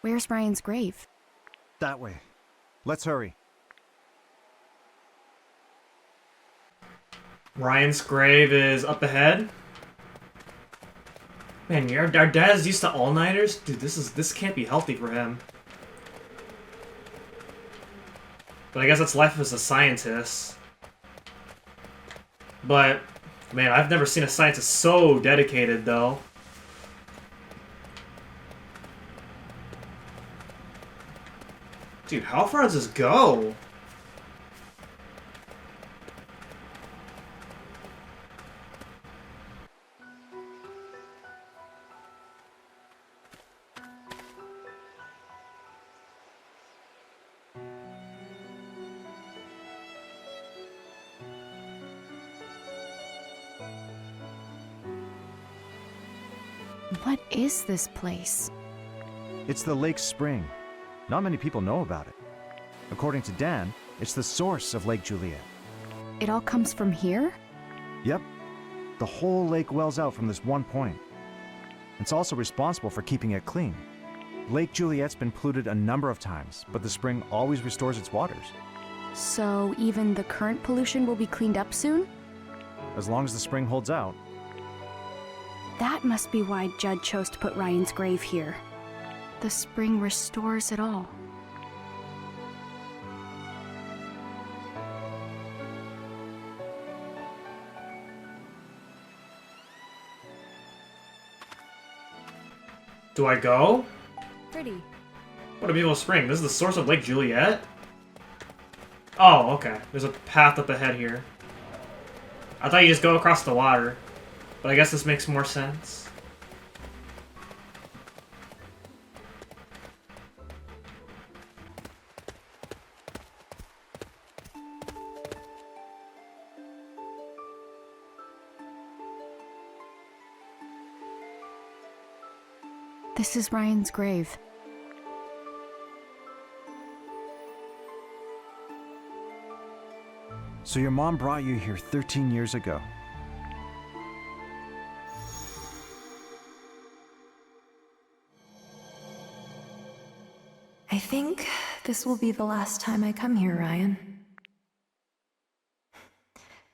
Where's Ryan's grave? That way. Let's hurry. Ryan's grave is up ahead. Man, our dad is used to all-nighters? Dude, this can't be healthy for him. But I guess that's life as a scientist. But, man, I've never seen a scientist so dedicated, though. Dude, how far does this go? What is this place? It's the Lake Spring. Not many people know about it. According to Dan, it's the source of Lake Juliet. It all comes from here? Yep. The whole lake wells out from this one point. It's also responsible for keeping it clean. Lake Juliet's been polluted a number of times, but the spring always restores its waters. So even the current pollution will be cleaned up soon? As long as the spring holds out. That must be why Judd chose to put Ryan's grave here. The spring restores it all. Do I go? Pretty. What a beautiful spring. This is the source of Lake Juliet? Oh, okay. There's a path up ahead here. I thought you just go across the water. But I guess this makes more sense. This is Ryan's grave. So your mom brought you here 13 years ago. I think this will be the last time I come here, Ryan.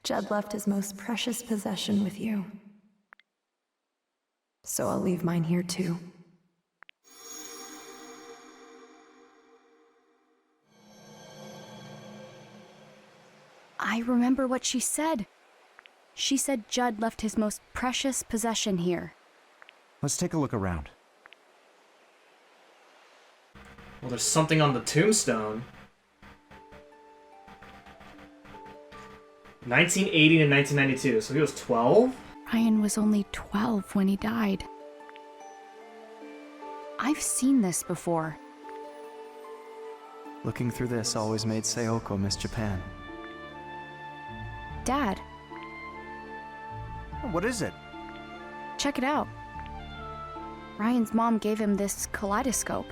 Judd left his most precious possession with you. So I'll leave mine here too. I remember what she said. She said Judd left his most precious possession here. Let's take a look around. Well, there's something on the tombstone. 1980 to 1992, so he was 12? Ryan was only 12 when he died. I've seen this before. Looking through this always made Sayoko miss Japan. Dad, What is it? check it out. Ryan's mom gave him this kaleidoscope.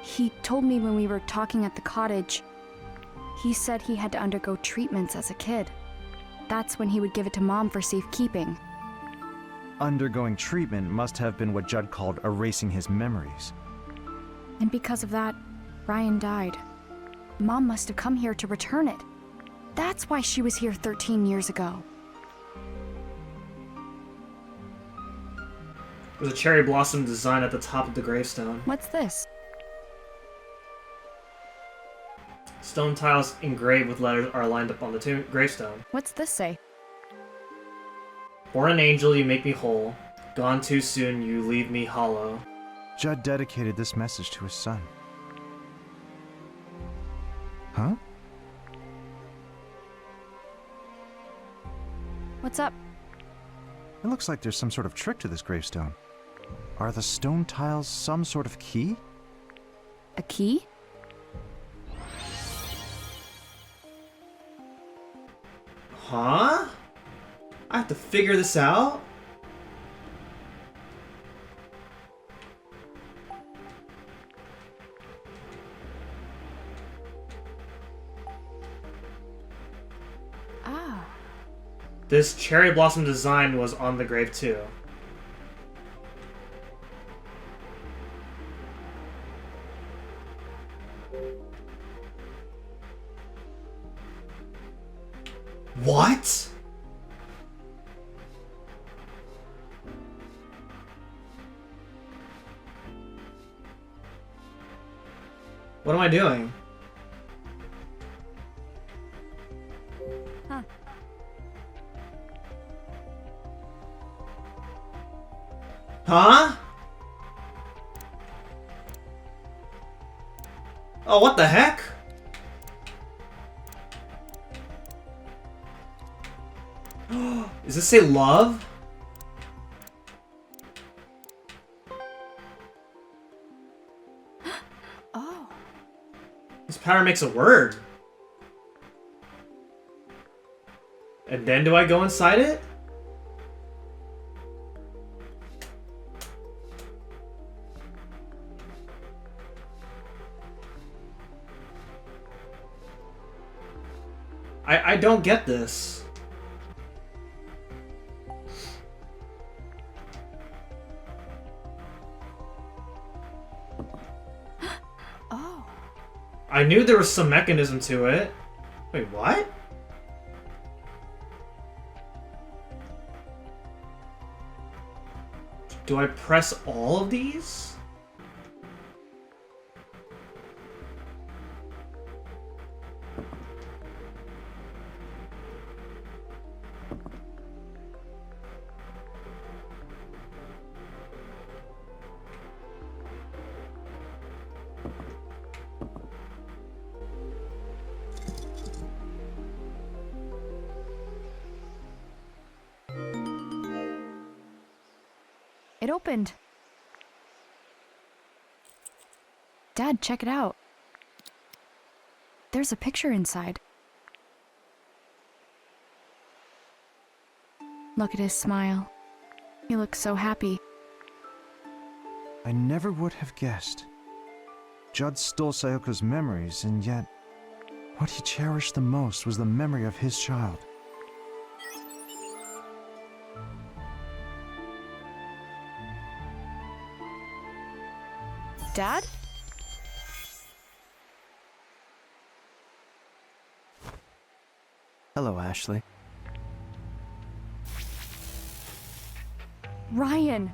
He told me when we were talking at the cottage, he said he had to undergo treatments as a kid. That's when he would give it to Mom for safekeeping. Undergoing treatment must have been what Judd called erasing his memories. And because of that, Ryan died. Mom must have come here to return it. That's why she was here 13 years ago. There's a cherry blossom design at the top of the gravestone. What's this? Stone tiles engraved with letters are lined up on the gravestone. What's this say? Born an angel, you make me whole. Gone too soon, you leave me hollow. Judd dedicated this message to his son. Huh? What's up? It looks like there's some sort of trick to this gravestone. Are the stone tiles some sort of key? A key? Huh? I have to figure this out? Ah. This cherry blossom design was on the grave too. What? What am I doing? Huh. Huh? Oh, what the heck? Does this say love? Oh. This pattern makes a word. And then do I go inside it? I don't get this. Oh. I knew there was some mechanism to it. Wait, what? Do I press all of these? It opened. Dad, check it out. There's a picture inside. Look at his smile. He looks so happy. I never would have guessed. Judd stole Sayoko's memories, and yet, what he cherished the most was the memory of his child. Dad? Hello, Ashley. Ryan!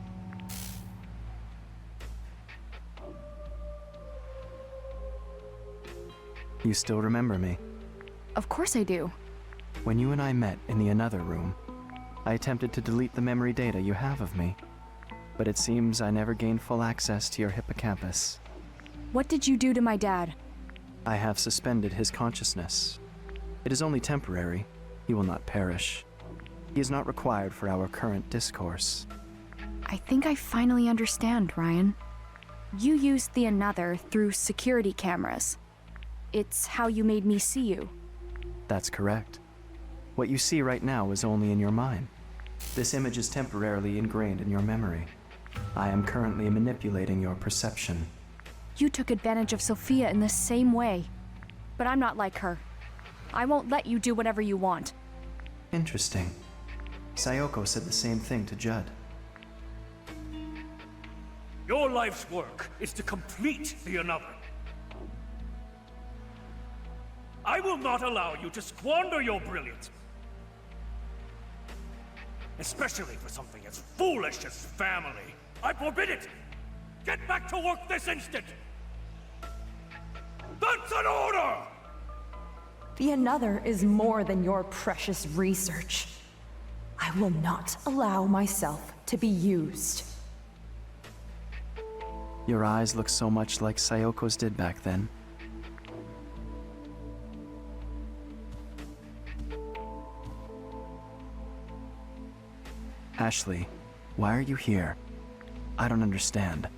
You still remember me? Of course I do. When you and I met in the another room, I attempted to delete the memory data you have of me. But it seems I never gained full access to your hippocampus. What did you do to my dad? I have suspended his consciousness. It is only temporary. He will not perish. He is not required for our current discourse. I think I finally understand, Ryan. You used the another through security cameras. It's how you made me see you. That's correct. What you see right now is only in your mind. This image is temporarily ingrained in your memory. I am currently manipulating your perception. You took advantage of Sophia in the same way. But I'm not like her. I won't let you do whatever you want. Interesting. Sayoko said the same thing to Judd. Your life's work is to complete the another. I will not allow you to squander your brilliance. Especially for something as foolish as family. I forbid it! Get back to work this instant! That's an order! The another is more than your precious research. I will not allow myself to be used. Your eyes look so much like Sayoko's did back then. Ashley, why are you here? I don't understand.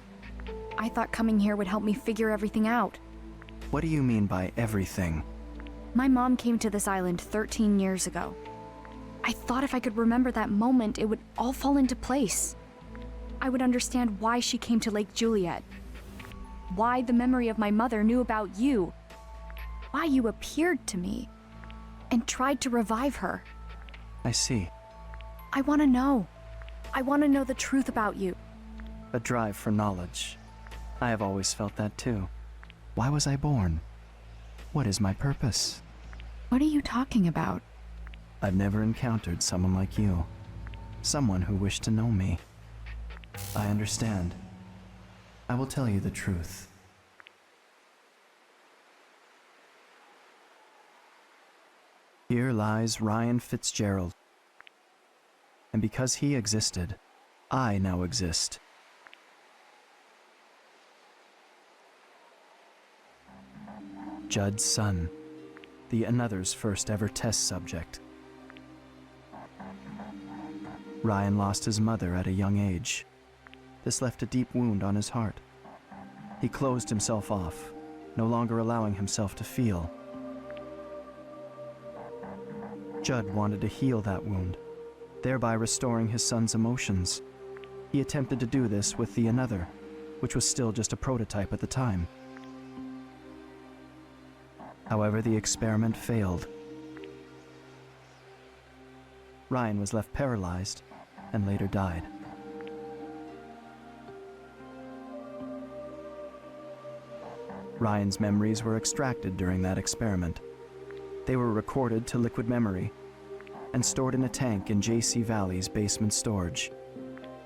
I thought coming here would help me figure everything out. What do you mean by everything? My mom came to this island 13 years ago. I thought if I could remember that moment, it would all fall into place. I would understand why she came to Lake Juliet. Why the memory of my mother knew about you. Why you appeared to me and tried to revive her. I see. I want to know. I want to know the truth about you. A drive for knowledge. I have always felt that too. Why was I born? What is my purpose? What are you talking about? I've never encountered someone like you. Someone who wished to know me. I understand. I will tell you the truth. Here lies Ryan Fitzgerald. And because he existed, I now exist. Judd's son, the Another's first ever test subject. Ryan lost his mother at a young age. This left a deep wound on his heart. He closed himself off, no longer allowing himself to feel. Judd wanted to heal that wound, thereby restoring his son's emotions. He attempted to do this with the Another, which was still just a prototype at the time. However, the experiment failed. Ryan was left paralyzed and later died. Ryan's memories were extracted during that experiment. They were recorded to liquid memory and stored in a tank in JC Valley's basement storage.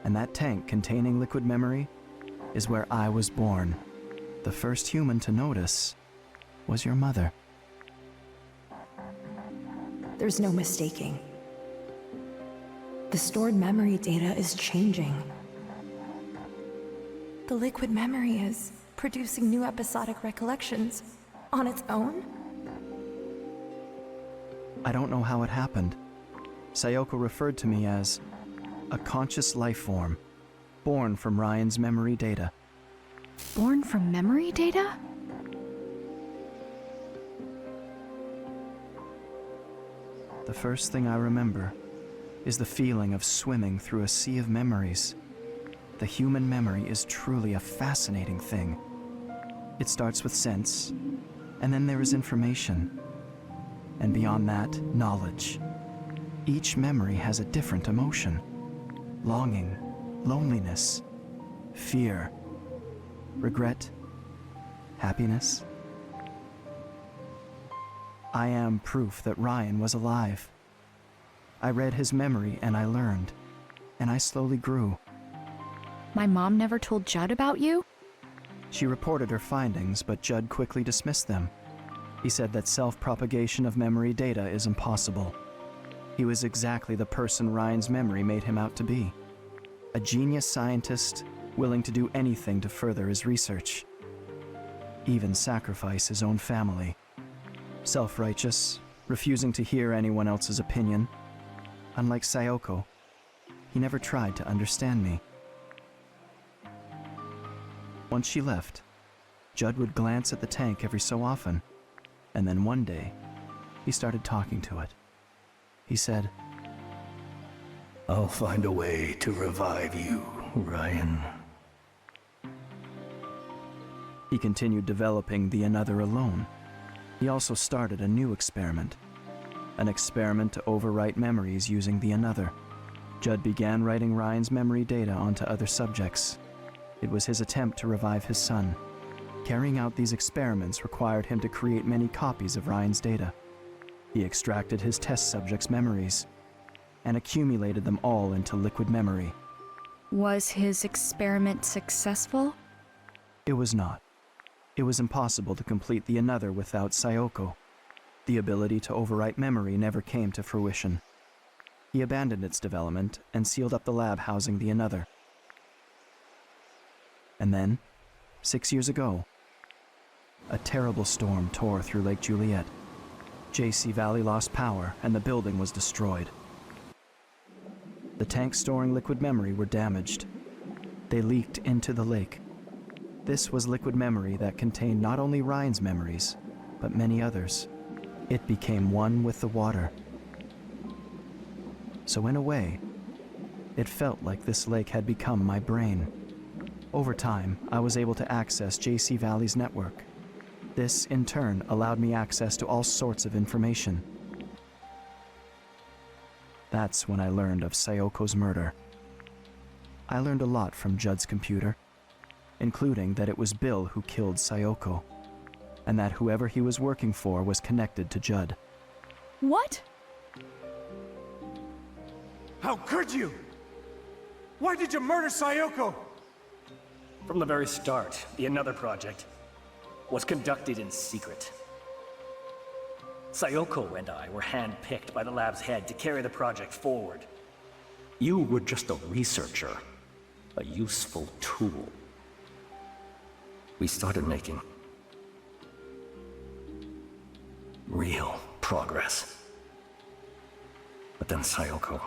And that tank containing liquid memory is where I was born. The first human to notice was your mother. There's no mistaking. The stored memory data is changing. The liquid memory is producing new episodic recollections on its own? I don't know how it happened. Sayoko referred to me as a conscious life form, born from Ryan's memory data. Born from memory data? The first thing I remember is the feeling of swimming through a sea of memories. The human memory is truly a fascinating thing. It starts with sense, and then there is information. And beyond that, knowledge. Each memory has a different emotion. Longing, loneliness, fear, regret, happiness. I am proof that Ryan was alive. I read his memory and I learned, and I slowly grew. My mom never told Judd about you? She reported her findings, but Judd quickly dismissed them. He said that self-propagation of memory data is impossible. He was exactly the person Ryan's memory made him out to be. A genius scientist willing to do anything to further his research. Even sacrifice his own family. Self-righteous, refusing to hear anyone else's opinion. Unlike Sayoko, he never tried to understand me. Once she left, Judd would glance at the tank every so often, and then one day, he started talking to it. He said, I'll find a way to revive you, Ryan. He continued developing the Another alone. He also started a new experiment. An experiment to overwrite memories using the Another. Judd began writing Ryan's memory data onto other subjects. It was his attempt to revive his son. Carrying out these experiments required him to create many copies of Ryan's data. He extracted his test subjects' memories and accumulated them all into liquid memory. Was his experiment successful? It was not. It was impossible to complete the Another without Sayoko. The ability to overwrite memory never came to fruition. He abandoned its development and sealed up the lab housing the Another. And then, 6 years ago, a terrible storm tore through Lake Juliet. JC Valley lost power and the building was destroyed. The tanks storing liquid memory were damaged. They leaked into the lake. This was liquid memory that contained not only Ryan's memories, but many others. It became one with the water. So in a way, it felt like this lake had become my brain. Over time, I was able to access JC Valley's network. This, in turn, allowed me access to all sorts of information. That's when I learned of Sayoko's murder. I learned a lot from Judd's computer, including that it was Bill who killed Sayoko. and that whoever he was working for was connected to Judd. What? How could you? Why did you murder Sayoko? From the very start, the Another Project was conducted in secret. Sayoko and I were handpicked by the lab's head to carry the project forward. You were just a researcher, a useful tool. We started making real progress. But then Sayoko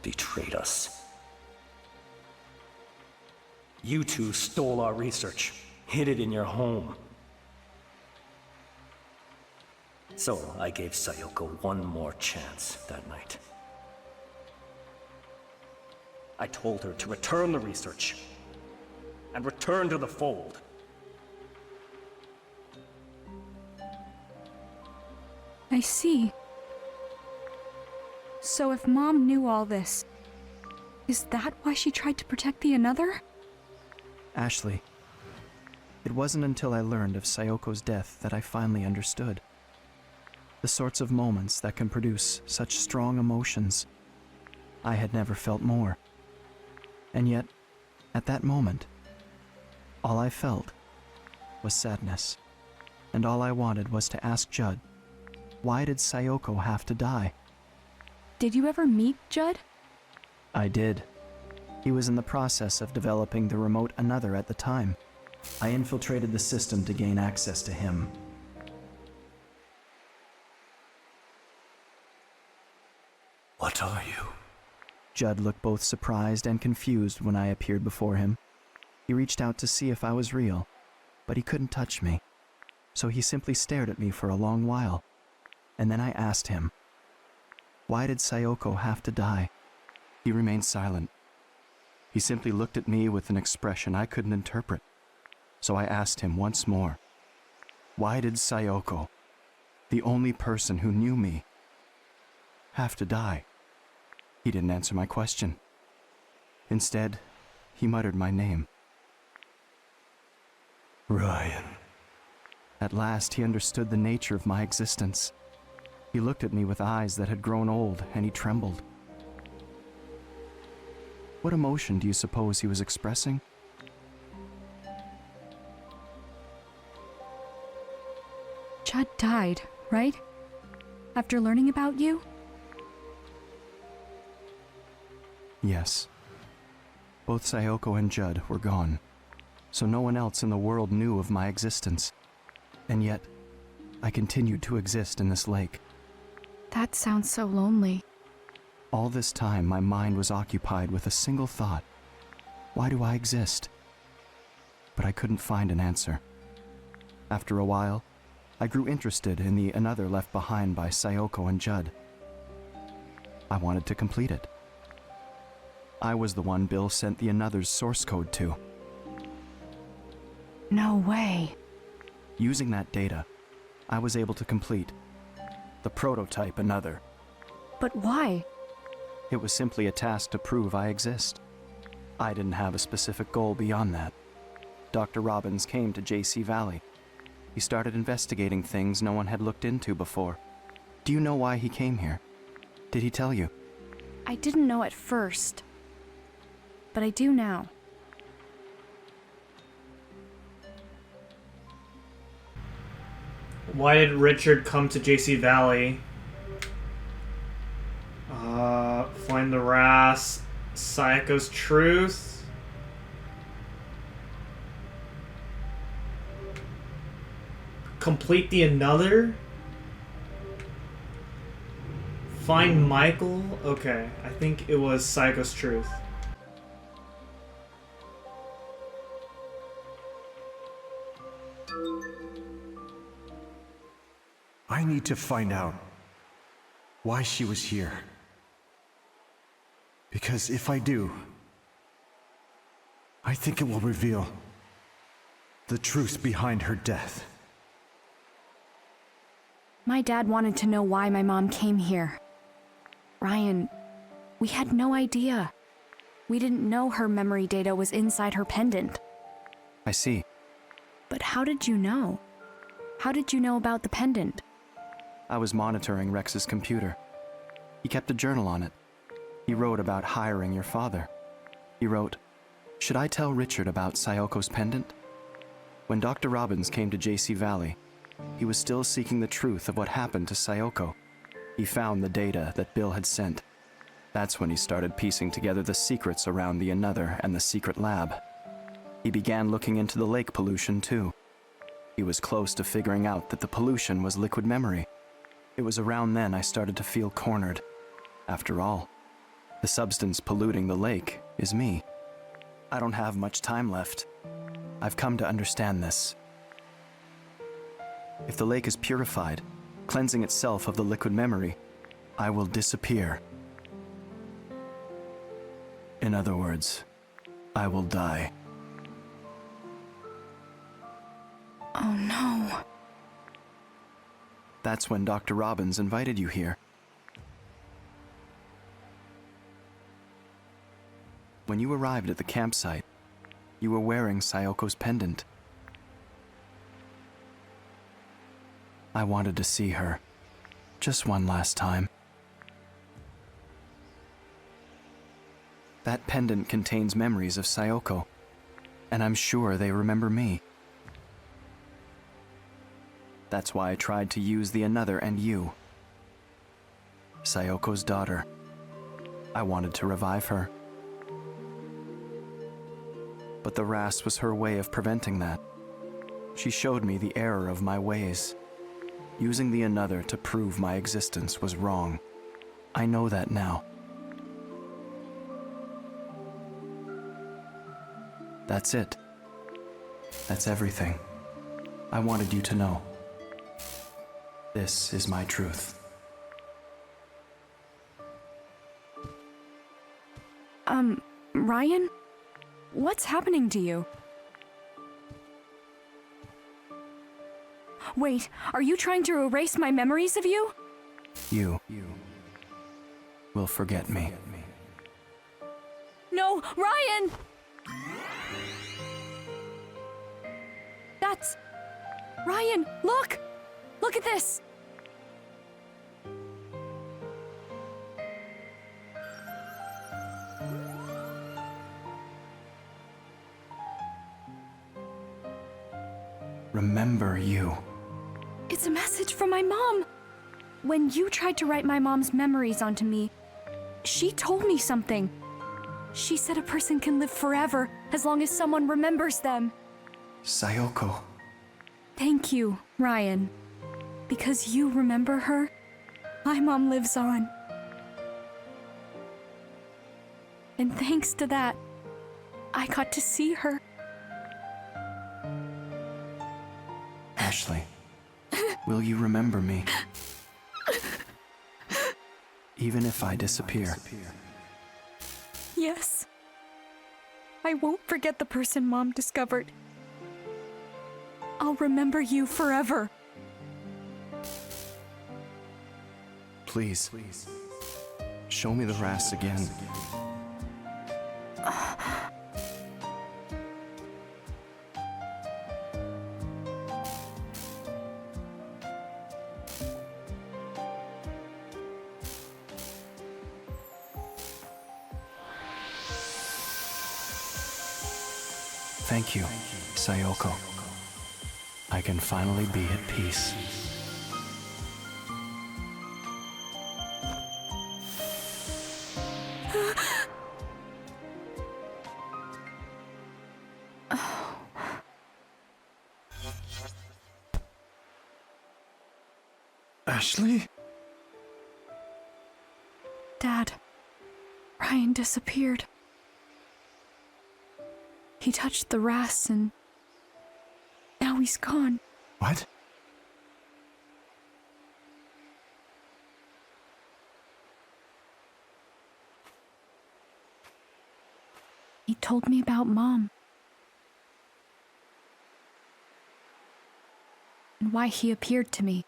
betrayed us. You two stole our research, hid it in your home. So I gave Sayoko one more chance that night. I told her to return the research and return to the fold. I see. So if Mom knew all this, is that why she tried to protect the Another? Ashley, it wasn't until I learned of Sayoko's death that I finally understood. The sorts of moments that can produce such strong emotions. I had never felt more. And yet, at that moment, all I felt was sadness. And all I wanted was to ask Judd, why did Sayoko have to die? Did you ever meet Judd? I did. He was in the process of developing the remote Another at the time. I infiltrated the system to gain access to him. What are you? Judd looked both surprised and confused when I appeared before him. He reached out to see if I was real, but he couldn't touch me. So he simply stared at me for a long while. And then I asked him, why did Sayoko have to die? He remained silent. He simply looked at me with an expression I couldn't interpret. So I asked him once more, why did Sayoko, the only person who knew me, have to die? He didn't answer my question. Instead, he muttered my name. Ryan. At last, he understood the nature of my existence. He looked at me with eyes that had grown old, and he trembled. What emotion do you suppose he was expressing? Judd died, right? After learning about you? Yes. Both Sayoko and Judd were gone, so no one else in the world knew of my existence. And yet, I continued to exist in this lake. That sounds so lonely. All this time, my mind was occupied with a single thought. Why do I exist? But I couldn't find an answer. After a while, I grew interested in the Another left behind by Sayoko and Judd. I wanted to complete it. I was the one Bill sent the Another's source code to. No way. Using that data, I was able to complete the prototype Another. But why? It was simply a task to prove I exist. I didn't have a specific goal beyond that. Dr. Robins came to JC Valley. He started investigating things no one had looked into before. Do you know why he came here? Did he tell you? I didn't know at first. But I do now. Why did Richard come to JC Valley? Find the RAS, Sayoko's truth. Complete the Another. Find Michael. Okay, I think it was Sayoko's truth. I need to find out why she was here. Because if I do, I think it will reveal the truth behind her death. My dad wanted to know why my mom came here. Ryan, we had no idea. We didn't know her memory data was inside her pendant. I see. But how did you know? How did you know about the pendant? I was monitoring Rex's computer. He kept a journal on it. He wrote about hiring your father. He wrote, "Should I tell Richard about Sayoko's pendant?" When Dr. Robins came to JC Valley, he was still seeking the truth of what happened to Sayoko. He found the data that Bill had sent. That's when he started piecing together the secrets around the Another and the secret lab. He began looking into the lake pollution too. He was close to figuring out that the pollution was liquid memory. It was around then I started to feel cornered. After all, the substance polluting the lake is me. I don't have much time left. I've come to understand this. If the lake is purified, cleansing itself of the liquid memory, I will disappear. In other words, I will die. Oh no. That's when Dr. Robins invited you here. When you arrived at the campsite, you were wearing Sayoko's pendant. I wanted to see her, just one last time. That pendant contains memories of Sayoko, and I'm sure they remember me. That's why I tried to use the Another and you. Sayoko's daughter. I wanted to revive her. But the Ras was her way of preventing that. She showed me the error of my ways. Using the Another to prove my existence was wrong. I know that now. That's it. That's everything. I wanted you to know. This is my truth. Ryan? What's happening to you? Wait, are you trying to erase my memories of you? You will forget me. No, Ryan! That's... Ryan, look! Look at this! Remember you. It's a message from my mom. When you tried to write my mom's memories onto me, she told me something. She said a person can live forever as long as someone remembers them. Sayoko. Thank you, Ryan. Because you remember her, my mom lives on. And thanks to that, I got to see her. Ashley, will you remember me? Even if I disappear. Yes. I won't forget the person Mom discovered. I'll remember you forever. Please. Show me the Ras again. Thank you, Sayoko. I can finally be at peace. Ashley? Dad, Ryan disappeared. He touched the Ras and now he's gone. What? He told me about Mom. And why he appeared to me.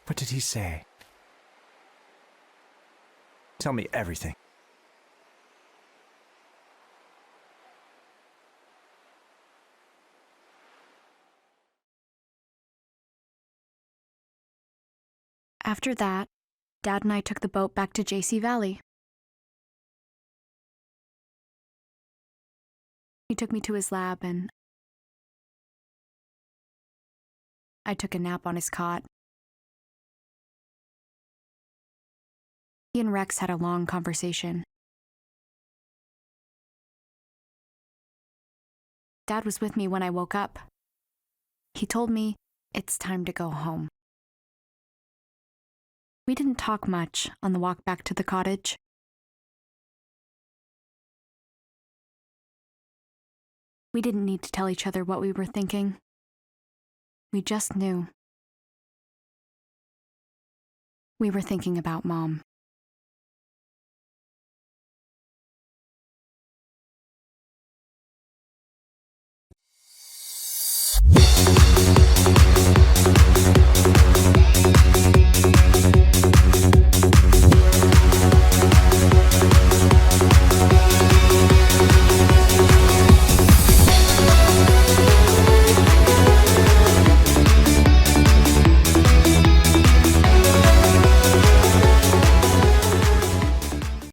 What did he say? Tell me everything. After that, Dad and I took the boat back to JC Valley. He took me to his lab and I took a nap on his cot. He and Rex had a long conversation. Dad was with me when I woke up. He told me it's time to go home. We didn't talk much on the walk back to the cottage. We didn't need to tell each other what we were thinking. We just knew. We were thinking about Mom.